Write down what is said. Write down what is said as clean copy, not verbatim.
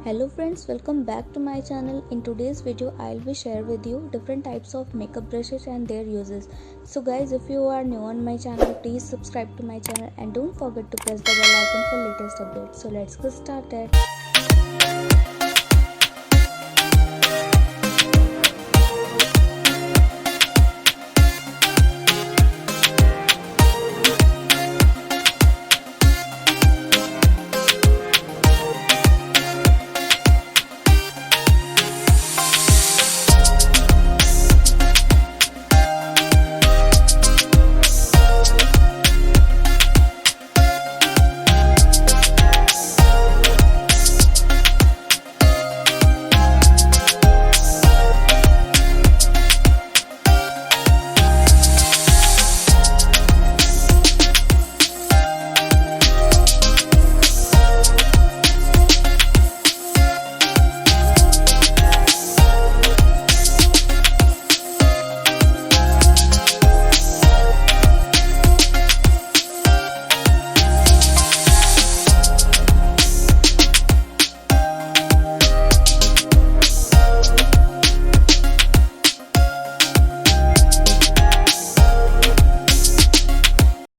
Hello friends, welcome back to my channel. In today's video I'll be share with you different types of makeup brushes and their uses. So guys, if you are new on my channel, please subscribe to my channel and don't forget to press the bell icon for latest updates. So let's get started.